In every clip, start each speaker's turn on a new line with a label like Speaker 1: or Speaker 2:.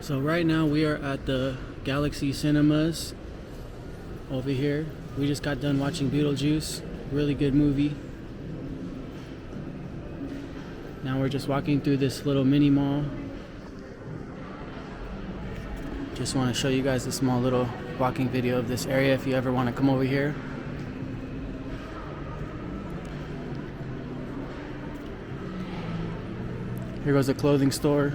Speaker 1: So right now we are at the Galaxy Cinemas over here. We just got done watching Beetlejuice. Really good movie. Now we're just walking through this little mini mall. Just want to show you guys a small little walking video of this area if you ever want to come over here. Here goes a clothing store.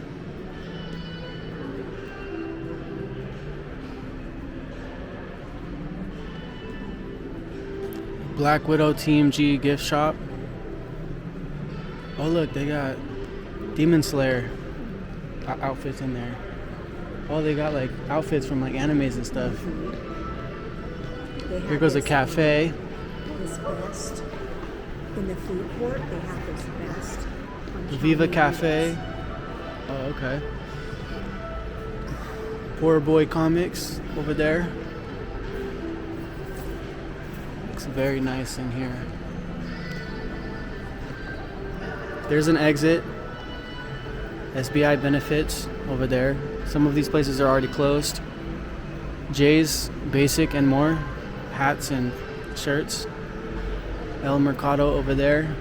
Speaker 1: Black Widow TMG gift shop. Oh look, they got Demon Slayer outfits in there. Oh, they got like outfits from like animes and stuff. Here goes a cafe.
Speaker 2: This vest in the food court. They have this vest.
Speaker 1: Viva Cafe. Oh, okay. Poor Boy Comics over there. Looks very nice in here. There's an exit. SBI benefits over there. Some of these places are already closed. Jay's Basic and more. Hats and shirts. El Mercado over there.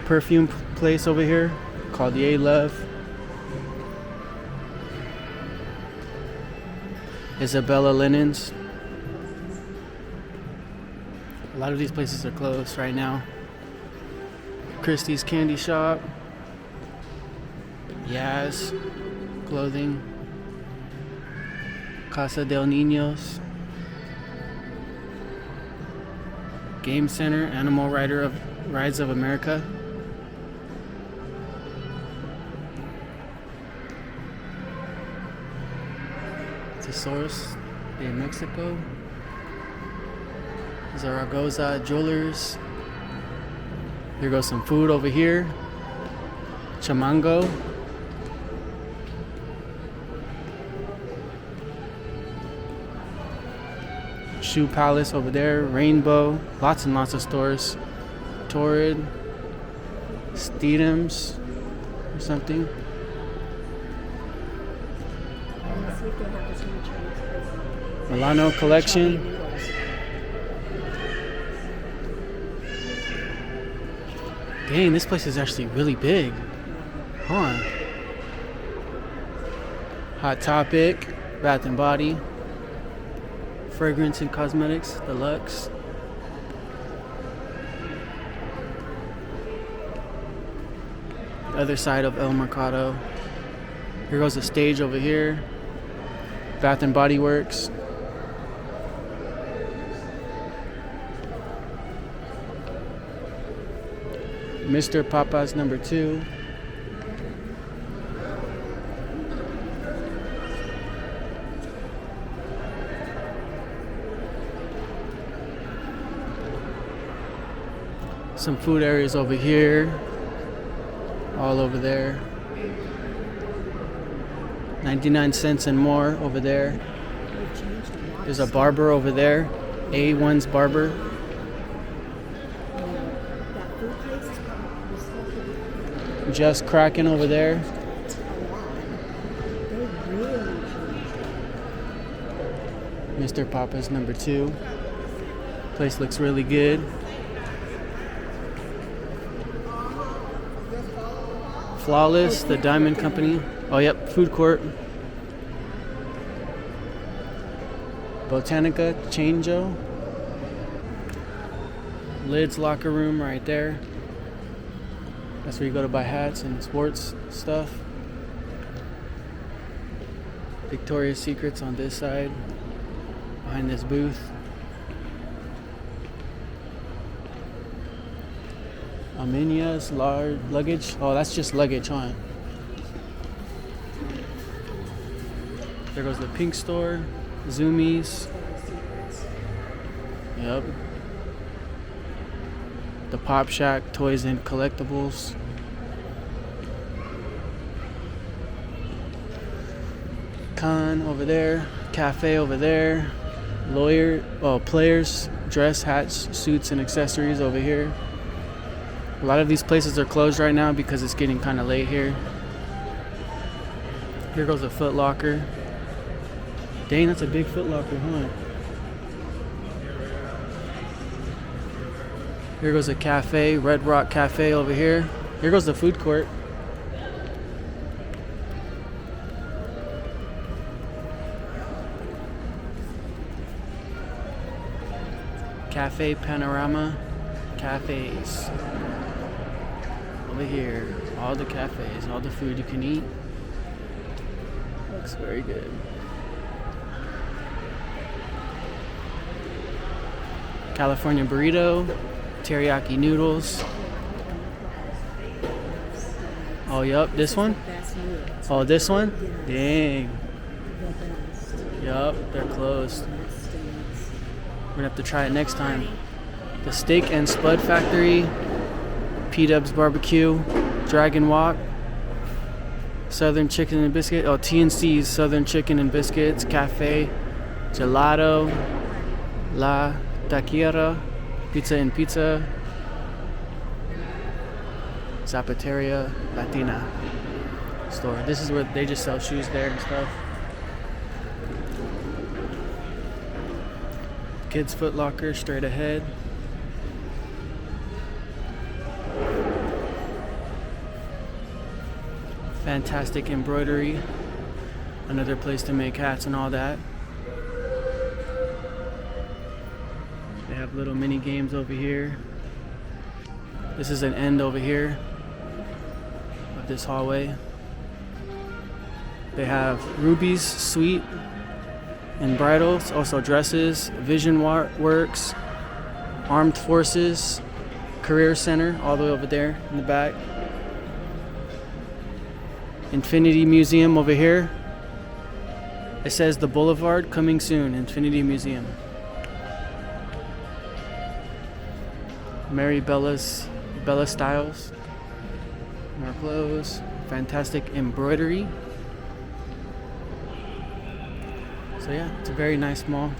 Speaker 1: Perfume place over here called Yay Love. Isabella Linens. A lot of these places are closed right now. Christie's Candy Shop. Yaz Clothing. Casa del Niños. Game Center, Animal Rides of America. Source in Mexico. Zaragoza Jewelers. Here goes some food over here. Chamango. Shoe Palace over there. Rainbow. Lots and lots of stores. Torrid. Steedham's or something. Milano Collection. Dang, this place is actually really big. Huh. Hot Topic, Bath and Body, Fragrance and Cosmetics, Deluxe. The other side of El Mercado. Here goes a stage over here. Bath and Body Works. Mr. Papa's number 2. Some food areas over here. All over there. 99 cents and more over there. There's a barber over there. A1's Barber. Just Cracking over there. Mr. Papa's number 2. Place looks really good. Flawless, the Diamond Company. Oh, yep, food court. Botanica, Changeo. Lids Locker Room right there. That's where you go to buy hats and sports stuff. Victoria's Secrets on this side, behind this booth. Armenia's large luggage. Oh, that's just luggage, huh? There goes the Pink Store, Zoomies. Yep. The Pop Shack, Toys and Collectibles. Con over there, cafe over there. Players, dress, hats, suits, and accessories over here. A lot of these places are closed right now because it's getting kind of late here. Here goes a Foot Locker. Dang, that's a big Foot Locker, huh? Here goes a cafe, Red Rock Cafe over here. Here goes the food court. Cafe Panorama Cafes. Over here, all the cafes, all the food you can eat. Looks very good. California burrito, teriyaki noodles. Oh, yup, this one? Oh, this one? Dang. Yup, they're closed. We're gonna have to try it next time. The Steak and Spud Factory, P-Dub's Barbecue, Dragon Walk, Southern Chicken and Biscuit, oh, TNC's Southern Chicken and Biscuits, Cafe, Gelato, La Taqueria, Pizza and Pizza, Zapateria Latina store. This is where they just sell shoes there and stuff. Kids Foot Locker straight ahead. Fantastic Embroidery. Another place to make hats and all that. They have little mini games over here. This is an end over here of this hallway. They have Ruby's Sweet and bridals, also dresses, Vision Works, Armed Forces, Career Center, all the way over there in the back. Infinity Museum over here. It says the Boulevard coming soon, Infinity Museum. Mary Bella Styles. More clothes. Fantastic embroidery. So yeah, it's a very nice mall.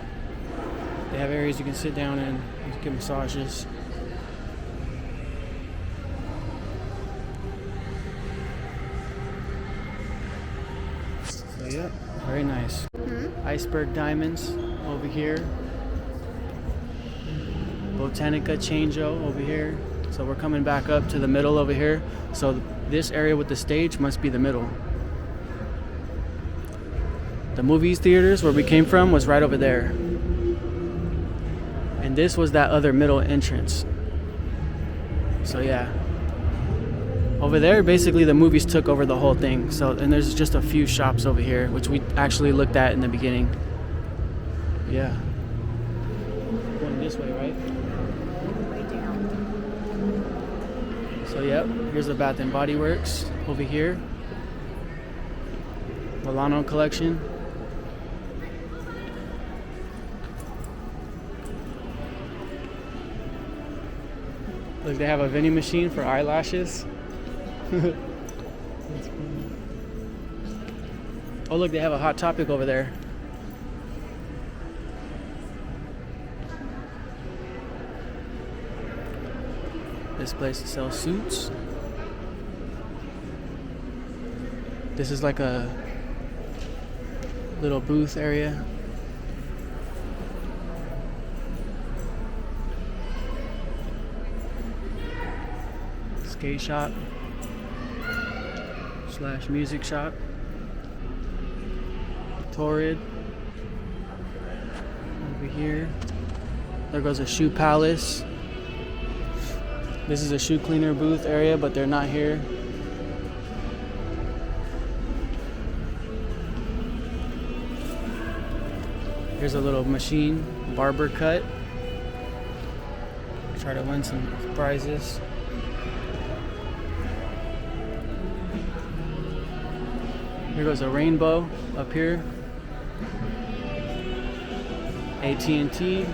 Speaker 1: They have areas you can sit down in and get massages. So yeah, very nice. Iceberg Diamonds over here. Botanica Changeo over here. So we're coming back up to the middle over here. So this area with the stage must be the middle. The movies theaters where we came from was right over there. And this was that other middle entrance. So yeah. Over there, basically the movies took over the whole thing. So, and there's just a few shops over here, which we actually looked at in the beginning. Yeah. Going this way, right?
Speaker 2: Way down.
Speaker 1: So yep, here's the Bath and Body Works over here. Milano collection. Look, they have a vending machine for eyelashes. Oh look, they have a Hot Topic over there. This place sells suits. This is like a little booth area. Skate shop / music shop. Torrid over here. There goes a shoe palace. This is a shoe cleaner booth area, but they're not here. Here's a little machine, barber cut. Try to win some prizes. Here goes a rainbow up here. AT&T.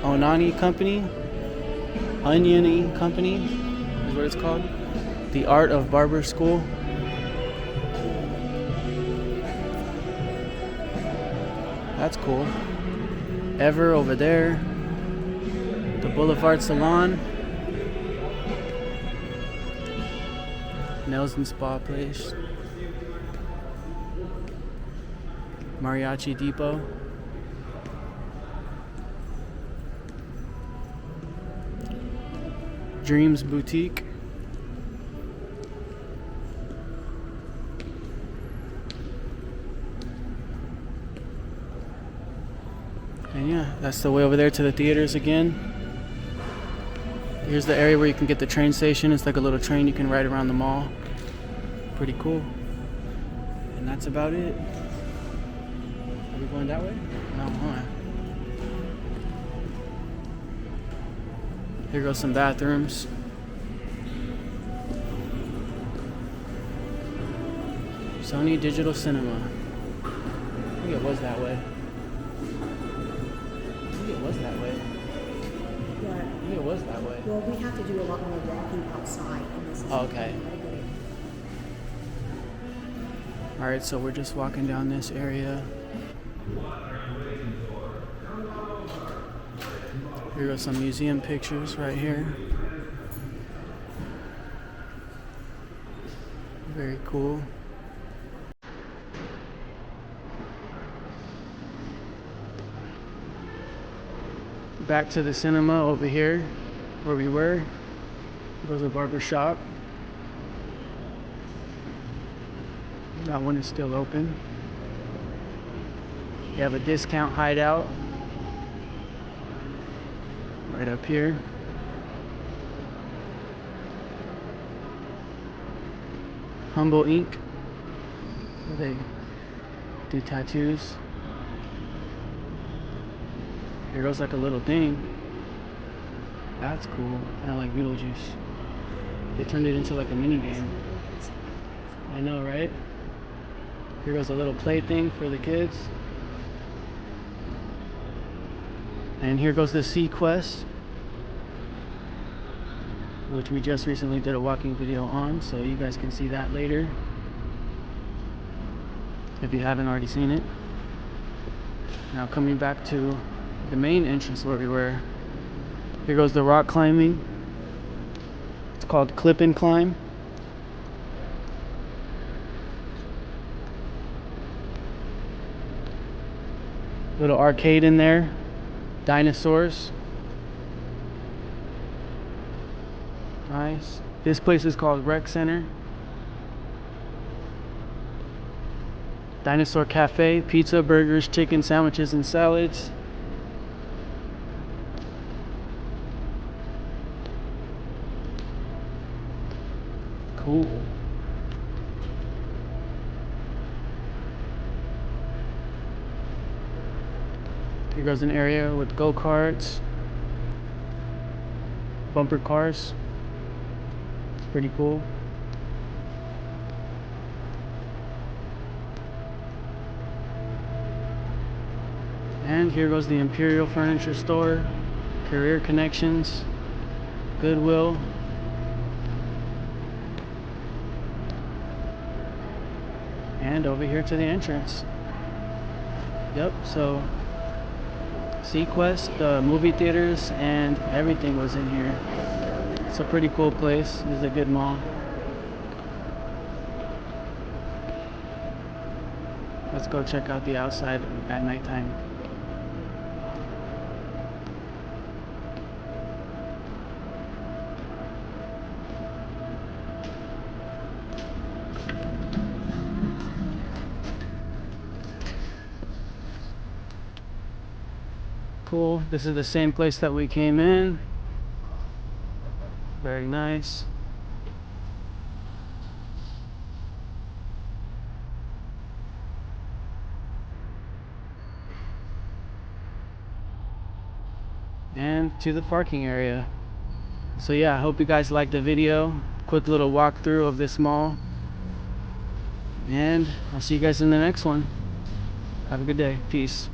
Speaker 1: Onani Company. Oniony Company is what it's called. The Art of Barber School. That's cool. Ever over there. The Boulevard Salon. Nails and spa place. Mariachi Depot. Dreams Boutique. And yeah, that's the way over there to the theaters again. Here's the area where you can get the train station. It's like a little train you can ride around the mall. Pretty cool. And that's about it. Are we going that way? No, huh? Here goes some bathrooms. Sony Digital Cinema. I think it was that way.
Speaker 2: What?
Speaker 1: I think it was that way.
Speaker 2: Well, we have to do a lot more walking outside. And this is
Speaker 1: Okay. Alright, so we're just walking down this area. Here go some museum pictures right here. Very cool. Back to the cinema over here where we were. There's a barber shop. That one is still open. You have a discount hideout right up here. Humble Ink, where they do tattoos. Here goes like a little thing. That's cool. Kind of like Beetlejuice. They turned it into like a mini game. I know, right? Here goes a little play thing for the kids. And here goes the Sea Quest, which we just recently did a walking video on, so you guys can see that later if you haven't already seen it. Now coming back to the main entrance where we were, here goes the rock climbing. It's called Clip and Climb. Little arcade in there. Dinosaurs. Nice. This place is called Rec Center. Dinosaur Cafe. Pizza, burgers, chicken sandwiches, and salads. Cool. Here goes an area with go-karts, bumper cars. It's pretty cool. And here goes the Imperial Furniture Store, Career Connections, Goodwill. And over here to the entrance. Yep, so Sequest, the movie theaters, and everything was in here. It's a pretty cool place. This is a good mall. Let's go check out the outside at nighttime. Cool. This is the same place that we came in. Very nice. And to the parking area. So yeah, I hope you guys liked the video. Quick little walkthrough of this mall. And I'll see you guys in the next one. Have a good day. Peace.